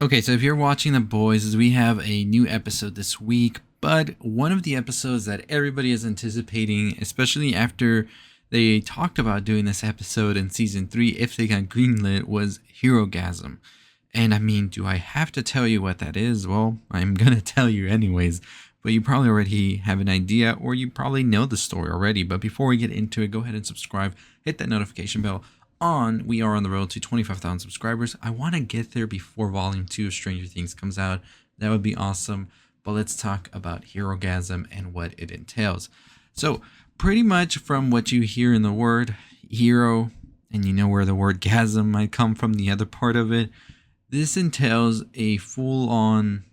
Okay, so if you're watching The Boys, we have a new episode this week, but one of the episodes that everybody is anticipating, especially after they talked about doing this episode in season 3 if they got greenlit, was Herogasm. And I mean, do I have to tell you what that is? Well, I'm gonna tell you anyways, but you probably already have an idea or you probably know the story already. But before we get into it, go ahead and subscribe, hit that notification bell on. We are on the road to 25,000 subscribers. I want to get there before volume 2 of Stranger Things comes out. That would be awesome. But let's talk about Herogasm and what it entails. So, pretty much from what you hear in the word hero, and you know where the word gasm might come from, the other part of it, this entails a full on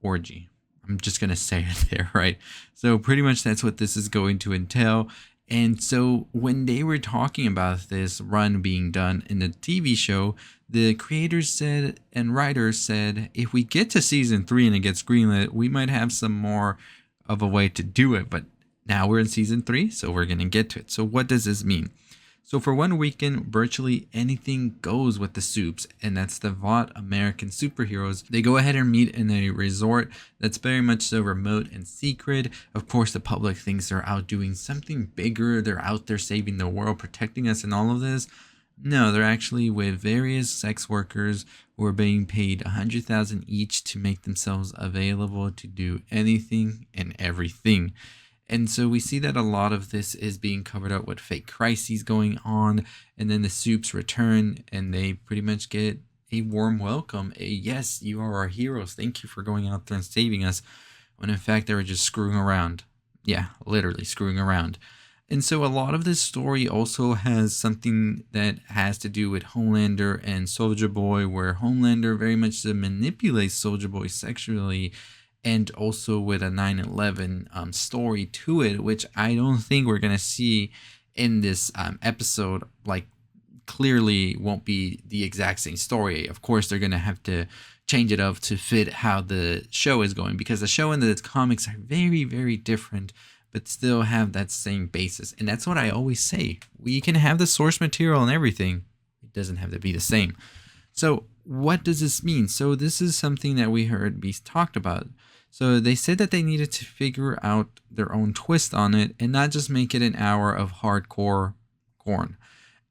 orgy. I'm just going to say it there, right? So, pretty much that's what this is going to entail. And so, when they were talking about this run being done in the TV show, the creators said and writers said, if we get to season 3 and it gets greenlit, we might have some more of a way to do it. But now we're in season 3, so we're going to get to it. So, what does this mean? So for one weekend, virtually anything goes with the Supes, and that's the Vought American superheroes. They go ahead and meet in a resort that's very much so remote and secret. Of course, the public thinks they're out doing something bigger. They're out there saving the world, protecting us and all of this. No, they're actually with various sex workers who are being paid 100,000 each to make themselves available to do anything and everything. And so we see that a lot of this is being covered up with fake crises going on. And then the Supes return and they pretty much get a warm welcome. A yes, you are our heroes. Thank you for going out there and saving us. When in fact, they were just screwing around. Yeah, literally screwing around. And so a lot of this story also has something that has to do with Homelander and Soldier Boy, where Homelander very much manipulates Soldier Boy sexually, and also with a 9/11 story to it, which I don't think we're gonna see in this episode. Like, clearly won't be the exact same story. Of course, they're gonna have to change it up to fit how the show is going, because the show and the comics are very, very different, but still have that same basis. And that's what I always say: we can have the source material and everything; it doesn't have to be the same. So, what does this mean? So, this is something that we heard be talked about. So, they said that they needed to figure out their own twist on it and not just make it an hour of hardcore corn.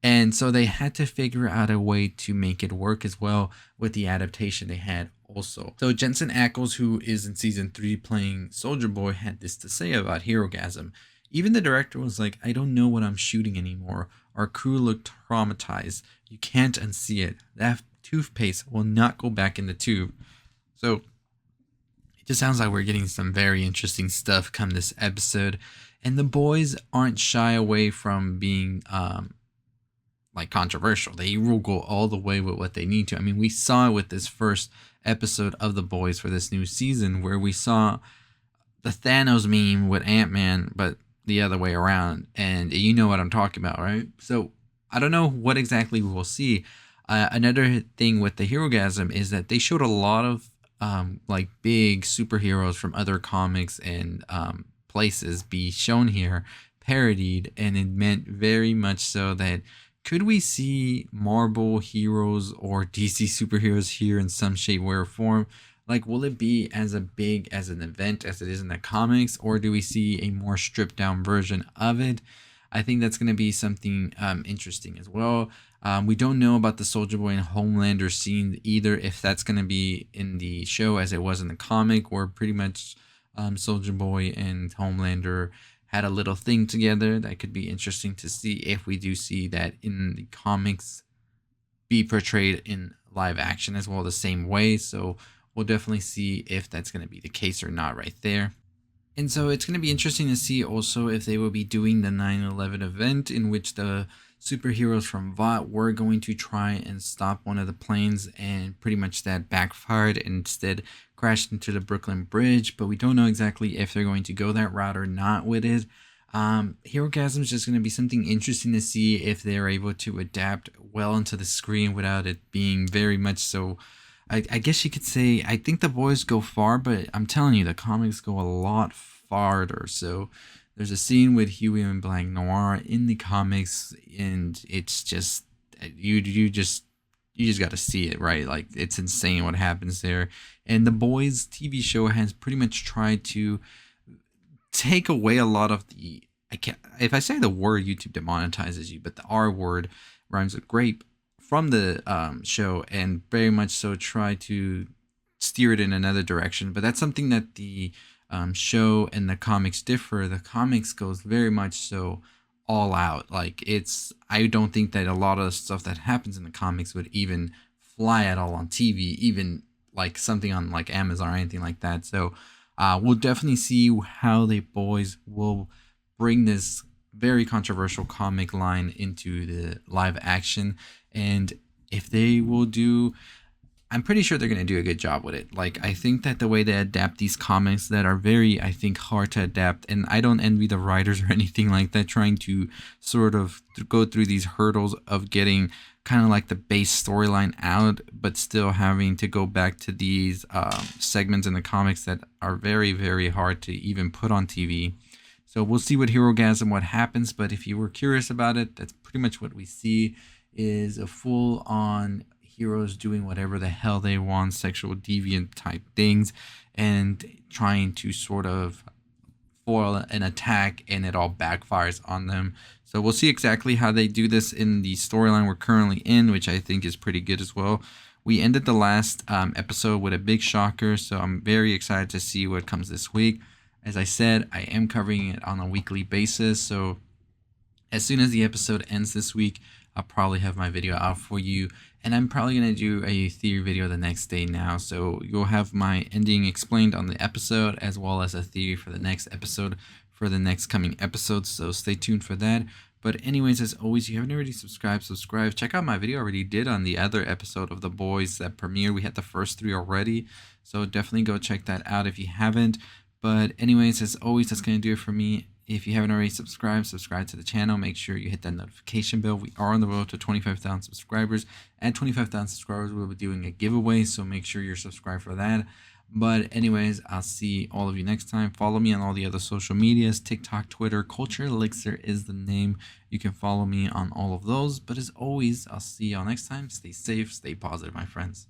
And so, they had to figure out a way to make it work as well with the adaptation they had also. So, Jensen Ackles, who is in season 3 playing Soldier Boy, had this to say about Herogasm. Even the director was like, I don't know what I'm shooting anymore. Our crew looked traumatized. You can't unsee it. That toothpaste will not go back in the tube. So it just sounds like we're getting some very interesting stuff come this episode. And the boys aren't shy away from being like controversial. They will go all the way with what they need to. I mean, we saw it with this first episode of The Boys for this new season, where we saw the Thanos meme with Ant-Man, but the other way around. And you know what I'm talking about, right? So I don't know what exactly we will see. Another thing with the Herogasm is that they showed a lot of like big superheroes from other comics and places be shown here, parodied, and it meant very much so that could we see Marvel heroes or DC superheroes here in some shape, way, or form? Like, will it be as a big as an event as it is in the comics, or do we see a more stripped down version of it? I think that's going to be something interesting as well. We don't know about the Soldier Boy and Homelander scene either, if that's going to be in the show as it was in the comic, where pretty much Soldier Boy and Homelander had a little thing together. That could be interesting to see if we do see that in the comics be portrayed in live action as well, the same way. So we'll definitely see if that's going to be the case or not right there. And so it's going to be interesting to see also if they will be doing the 9/11 event, in which the superheroes from Vought were going to try and stop one of the planes, and pretty much that backfired and instead crashed into the Brooklyn Bridge. But we don't know exactly if they're going to go that route or not with it. Herogasm is just going to be something interesting to see if they're able to adapt well into the screen without it being very much so. I guess you could say, I think the boys go far, but I'm telling you, the comics go a lot farther. So there's a scene with Huey and Blanc Noir in the comics, and it's just you just you just got to see it, right? Like, it's insane what happens there. And The Boys TV show has pretty much tried to take away a lot of the, I can't, if I say the word, YouTube demonetizes you, but the R word rhymes with grape from the show, and very much so try to steer it in another direction. But that's something that the show and the comics differ. The comics goes very much so all out. Like, it's, I don't think that a lot of the stuff that happens in the comics would even fly at all on TV, even like something on like Amazon or anything like that. So we'll definitely see how the boys will bring this very controversial comic line into the live action, and if they will do, I'm pretty sure they're going to do a good job with it. Like, I think that the way they adapt these comics that are very, I think, hard to adapt, and I don't envy the writers or anything like that, trying to sort of go through these hurdles of getting kind of like the base storyline out, but still having to go back to these segments in the comics that are very, very hard to even put on TV. So we'll see what Herogasm, what happens. But if you were curious about it, that's pretty much what we see, is a full on heroes doing whatever the hell they want, sexual deviant type things, and trying to sort of foil an attack, and it all backfires on them. So we'll see exactly how they do this in the storyline we're currently in, which I think is pretty good as well. We ended the last episode with a big shocker, so I'm very excited to see what comes this week. As I said, I am covering it on a weekly basis, so as soon as the episode ends this week, I'll probably have my video out for you, and I'm probably going to do a theory video the next day now, so you'll have my ending explained on the episode, as well as a theory for the next episode, for the next coming episodes, so stay tuned for that. But anyways, as always, if you haven't already subscribed, subscribe. Check out my video I already did on the other episode of The Boys that premiered. We had the first 3 already, so definitely go check that out if you haven't. But anyways, as always, that's going to do it for me. If you haven't already subscribed, subscribe to the channel. Make sure you hit that notification bell. We are on the road to 25,000 subscribers. At 25,000 subscribers, we'll be doing a giveaway, so make sure you're subscribed for that. But anyways, I'll see all of you next time. Follow me on all the other social medias, TikTok, Twitter. Culture Elixir is the name. You can follow me on all of those. But as always, I'll see y'all next time. Stay safe, stay positive, my friends.